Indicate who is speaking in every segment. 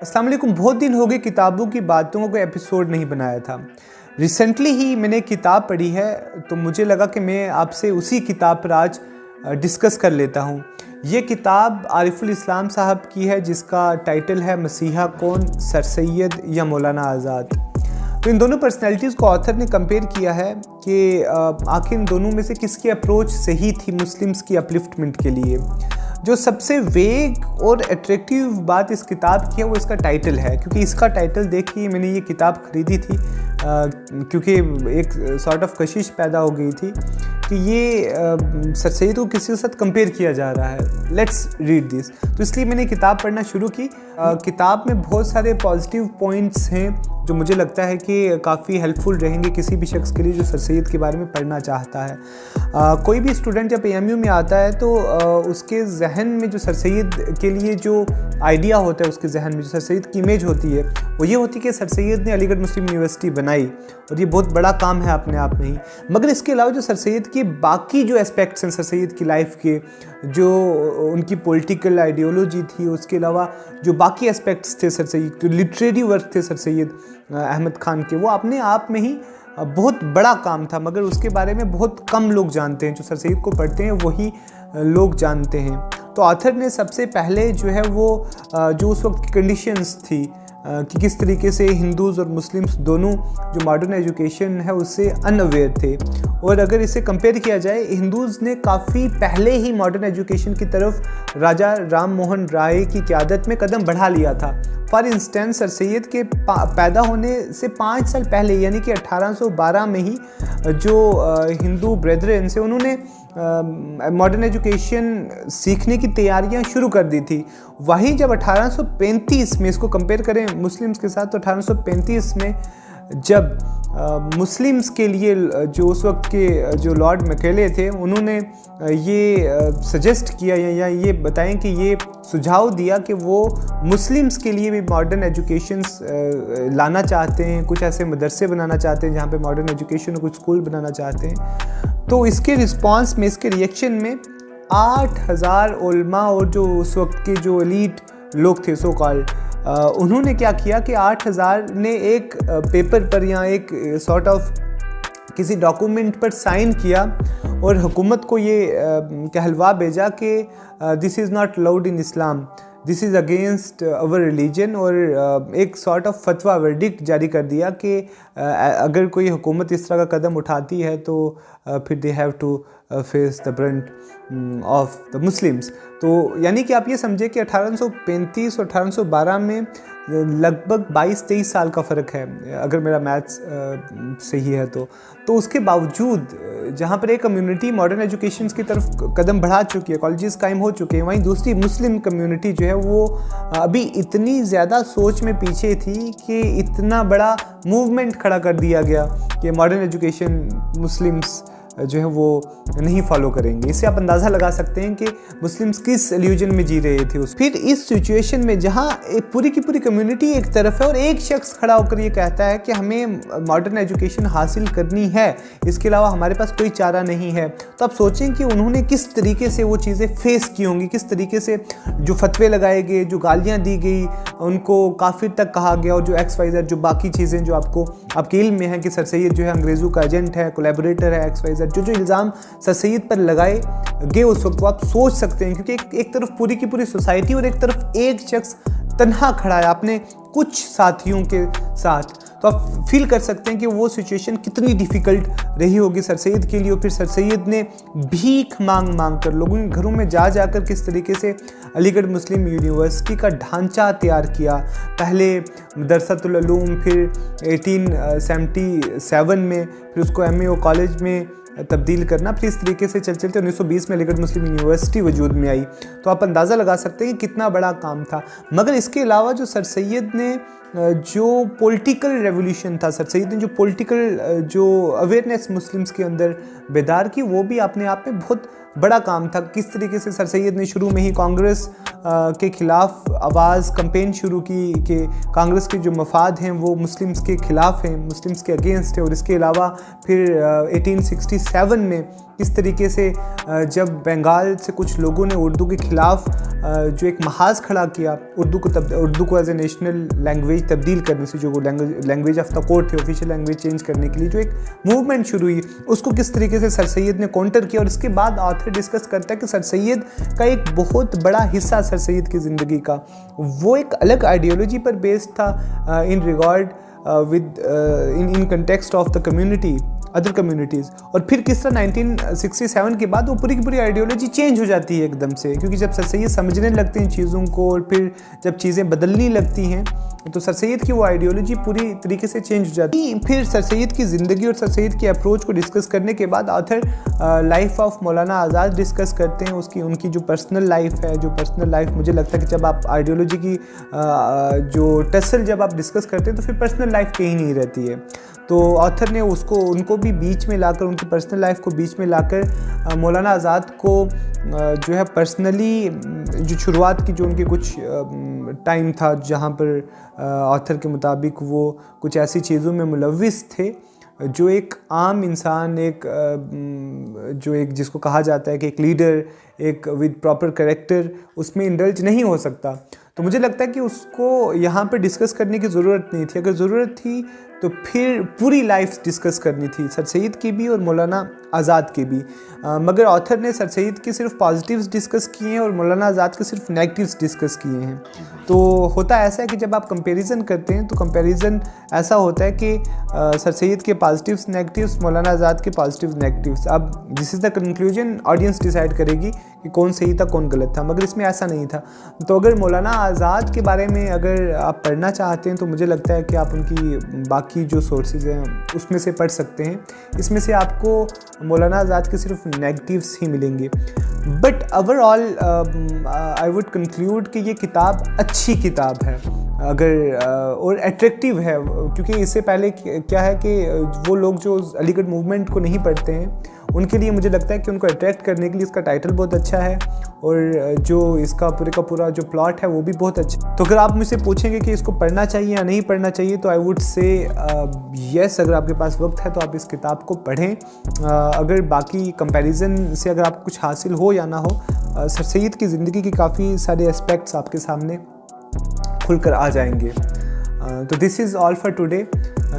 Speaker 1: अस्सलाम वालेकुम। बहुत दिन हो गए किताबों की बातों को एपिसोड नहीं बनाया था। रिसेंटली ही मैंने किताब पढ़ी है तो मुझे लगा कि मैं आपसे उसी किताब पर आज डिस्कस कर लेता हूँ। ये किताब आरिफुल इस्लाम साहब की है जिसका टाइटल है मसीहा कौन, सर सैयद या मौलाना आज़ाद। तो इन दोनों पर्सनैलिटीज़ को ऑथर ने कंपेयर किया है कि आखिर इन दोनों में से किसकी अप्रोच सही थी मुस्लिम्स की अपलिफ्टमेंट के लिए। जो सबसे वेग और अट्रैक्टिव बात इस किताब की है वो इसका टाइटल है, क्योंकि इसका टाइटल देख के मैंने ये किताब ख़रीदी थी क्योंकि एक सॉर्ट ऑफ कशिश पैदा हो गई थी कि ये सर सैयद को किसी के साथ कंपेयर किया जा रहा है। Let's read this. तो इसलिए मैंने किताब पढ़ना शुरू की। किताब में बहुत सारे पॉजिटिव पॉइंट्स हैं जो मुझे लगता है कि काफ़ी हेल्पफुल रहेंगे किसी भी शख्स के लिए जो सर सैयद के बारे में पढ़ना चाहता है। कोई भी स्टूडेंट जब AMU में आता है तो उसके जहन में जो सर सैयद के लिए जो आइडिया होता है, उसके जहन में जो सर सैयद की इमेज होती है वो ये होती है कि सर सैयद ने अलीगढ़ मुस्लिम यूनिवर्सिटी बनाई और ये बहुत बड़ा काम है अपने आप में ही। मगर इसके अलावा जो सर सैयद के बाकी जो एस्पेक्ट्स हैं सर सैयद की लाइफ के, जो उनकी पॉलिटिकल आइडियोलॉजी थी, उसके अलावा जो बाकी एस्पेक्ट्स थे सर सैयद, जो लिटरेरी वर्क थे सर सैयद अहमद खान के, वो अपने आप में ही बहुत बड़ा काम था। मगर उसके बारे में बहुत कम लोग जानते हैं। जो सर सैयद को पढ़ते हैं वही लोग जानते हैं। तो ऑथर ने सबसे पहले जो है वो जो उस वक्त की कंडीशंस थी कि किस तरीके से हिंदूज़ और मुस्लिम्स दोनों जो मॉडर्न एजुकेशन है उससे अनअवेयर थे। और अगर इसे कंपेयर किया जाए, हिंदूज़ ने काफ़ी पहले ही मॉडर्न एजुकेशन की तरफ राजा राम मोहन राय की क़यादत में कदम बढ़ा लिया था। फॉर इंस्टेंस सर सैयद के पैदा होने से 5 साल पहले यानी कि 1812 में ही जो हिंदू ब्रेदरन से उन्होंने मॉडर्न एजुकेशन सीखने की तैयारियां शुरू कर दी थी। वहीं जब 1835 में, इसको कंपेयर करें मुस्लिम्स के साथ, तो 1835 में जब मुस्लिम्स के लिए जो उस वक्त के जो लॉर्ड मैकेले थे उन्होंने ये सजेस्ट किया या ये बताएं कि ये सुझाव दिया कि वो मुस्लिम्स के लिए भी मॉडर्न एजुकेशन लाना चाहते हैं, कुछ ऐसे मदरसे बनाना चाहते हैं जहाँ पे मॉडर्न एजुकेशन, कुछ स्कूल बनाना चाहते हैं। तो इसके रिस्पांस में, इसके रिएक्शन में 8000 उलमा और जो उस वक्त के जो एलीट लोग थे सो कॉल्ड, उन्होंने क्या किया कि 8000 ने एक पेपर पर या एक सॉर्ट ऑफ किसी डॉक्यूमेंट पर साइन किया और हुकूमत को ये कहलवा भेजा कि this is not allowed in Islam, this is against our religion. और एक सॉर्ट ऑफ फतवा वर्डिक्ट जारी कर दिया कि अगर कोई हुकूमत इस तरह का कदम उठाती है तो फिर they have to face the brunt of the Muslims. तो यानी कि आप ये समझे कि 1835 और 1812 में लगभग 22-23 साल का फ़र्क है, अगर मेरा मैथ्स सही है तो उसके बावजूद जहाँ पर एक कम्युनिटी मॉडर्न एजुकेशन की तरफ कदम बढ़ा चुकी है, कॉलेजेस कायम हो चुके हैं, वहीं दूसरी मुस्लिम कम्युनिटी जो है वो अभी इतनी ज़्यादा सोच में पीछे थी कि इतना बड़ा मूवमेंट खड़ा कर दिया गया कि मॉडर्न एजुकेशन मुस्लिम्स जो है वो नहीं फॉलो करेंगे। इससे आप अंदाज़ा लगा सकते हैं कि मुस्लिम्स किस इल्यूजन में जी रहे थे फिर इस सिचुएशन में जहाँ एक पूरी की पूरी कम्युनिटी एक तरफ है और एक शख्स खड़ा होकर ये कहता है कि हमें मॉडर्न एजुकेशन हासिल करनी है, इसके अलावा हमारे पास कोई चारा नहीं है। तो आप सोचें कि उन्होंने किस तरीके से वो चीज़ें फेस की होंगी, किस तरीके से जो फतवे लगाए गए, जो गालियाँ दी गई, उनको काफिर तक कहा गया, और जो XYZ जो बाकी चीज़ें जो आपके इल्म में है कि सर सैयद जो है अंग्रेज़ों का एजेंट है, कोलैबोरेटर है, XYZ जो इल्ज़ाम सर सैयद पर लगाए गए उस वक्त, वो आप सोच सकते हैं। क्योंकि एक तरफ पूरी की पूरी सोसाइटी और एक तरफ एक शख्स तन्हा खड़ा है अपने कुछ साथियों के साथ, तो आप फील कर सकते हैं कि वो सिचुएशन कितनी डिफ़िकल्ट रही होगी सर सैयद के लिए। और फिर सर सैयद ने भीख मांग कर लोगों के घरों में जाकर किस तरीके से अलीगढ़ मुस्लिम यूनिवर्सिटी का ढांचा तैयार किया। पहले मदरसतुल उलूम, फिर 1877 में फिर उसको MAO कॉलेज में तब्दील करना, फिर इस तरीके से चलते 1920 में अलीगढ़ मुस्लिम यूनिवर्सिटी वजूद में आई। तो आप अंदाज़ा लगा सकते हैं कि कितना बड़ा काम था। मगर इसके अलावा जो सर सैयद ने जो पॉलिटिकल रेवोल्यूशन था, सर सैयद ने जो पॉलिटिकल जो अवेयरनेस मुस्लिम्स के अंदर बेदार की, वो भी अपने आप में बहुत बड़ा काम था। किस तरीके से सर सैयद ने शुरू में ही कांग्रेस के ख़िलाफ़ आवाज़ कैंपेन शुरू की कि कांग्रेस के जो मफाद हैं वो मुस्लिम्स के ख़िलाफ़ हैं, मुस्लिम्स के अगेंस्ट है। और इसके अलावा फिर 1867 में किस तरीके से जब बंगाल से कुछ लोगों ने उर्दू के ख़िलाफ़ जो एक महाज खड़ा किया, उर्दू को एज ए नेशनल लैंग्वेज तब्दील करने से, जो वो लैंग्वेज ऑफ द कोर्ट थे, ऑफिशियल लैंग्वेज चेंज करने के लिए जो एक मूवमेंट शुरू हुई, उसको किस तरीके से सर सैयद ने काउंटर किया। और इसके बाद ऑथर डिस्कस करता है कि सर सैयद का एक बहुत बड़ा हिस्सा सर सैयद की ज़िंदगी का वो एक अलग आइडियोलॉजी पर बेस्ड था in regard with in context of the community, other communities. और फिर किस तरह 1967 के बाद वो पूरी की पूरी आइडियोलॉजी चेंज हो जाती है एकदम से, क्योंकि जब सर सैयद समझने लगते हैं चीज़ों को और फिर जब चीज़ें बदलने लगती हैं तो सर सैयद की वो आइडियोलॉजी पूरी तरीके से चेंज हो जाती है। फिर सर सैयद की ज़िंदगी और सर सैयद की अप्रोच को डिस्कस करने के बाद author life of Maulana Azad discuss करते हैं, उनकी जो पर्सनल लाइफ है, जो पर्सनल लाइफ मुझे लगता है कि जब आप आइडियोलॉजी की जो टसल जब आप डिस्कस करते हैं तो फिर पर्सनल लाइफ कहीं नहीं रहती है। तो ऑथर ने उनको भी बीच में लाकर, उनकी पर्सनल लाइफ को बीच में लाकर मौलाना आज़ाद को जो है पर्सनली जो शुरुआत की जो उनके कुछ टाइम था जहाँ पर ऑथर के मुताबिक वो कुछ ऐसी चीज़ों में मुलविस थे जो एक आम इंसान, जो एक जिसको कहा जाता है कि एक लीडर, एक विद प्रॉपर कैरेक्टर, उसमें इंडल्ज नहीं हो सकता। तो मुझे लगता है कि उसको यहाँ पर डिस्कस करने की ज़रूरत नहीं थी। अगर ज़रूरत थी तो फिर पूरी लाइफ डिस्कस करनी थी, सर सैयद की भी और मौलाना आज़ाद की भी। मगर ऑथर ने सर सैयद के सिर्फ पॉजिटिव्स डिस्कस किए हैं और मौलाना आज़ाद के सिर्फ नेगेटिव्स डिस्कस किए हैं। तो होता ऐसा है कि जब आप कंपैरिजन करते हैं तो कंपैरिजन ऐसा होता है कि सर सैयद के पॉजिटिव्स नेगेटिव्स, मौलाना आज़ाद के पॉजिटिव्स नेगेटिव्स, अब this is the conclusion, audience decide करेगी कि कौन सही था कौन गलत था। मगर इसमें ऐसा नहीं था। तो अगर मौलाना आज़ाद के बारे में अगर आप पढ़ना चाहते हैं तो मुझे लगता है कि आप उनकी बाकी जो सोर्सेज हैं उसमें से पढ़ सकते हैं। इसमें से आपको मौलाना आज़ाद के सिर्फ नेगेटिव्स ही मिलेंगे। But overall I would conclude कि ये किताब अच्छी किताब है अगर और एट्रैक्टिव है, क्योंकि इससे पहले क्या है कि वो लोग जो अलीगढ़ मूवमेंट को नहीं पढ़ते हैं उनके लिए मुझे लगता है कि उनको अट्रैक्ट करने के लिए इसका टाइटल बहुत अच्छा है और जो इसका पूरे का पूरा जो प्लॉट है वो भी बहुत अच्छा। तो अगर आप मुझसे पूछेंगे कि इसको पढ़ना चाहिए या नहीं पढ़ना चाहिए तो आई वुड से येस, अगर आपके पास वक्त है तो आप इस किताब को पढ़ें। अगर बाकी कंपैरिजन से अगर आपको कुछ हासिल हो या ना हो, सर सैयद की ज़िंदगी की काफ़ी सारे एस्पेक्ट्स आपके सामने खुलकर आ जाएंगे। तो this is all for today.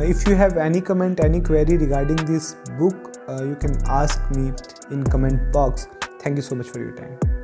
Speaker 1: If you have any comment, any query regarding this book, you can ask me in comment box. Thank you so much for your time.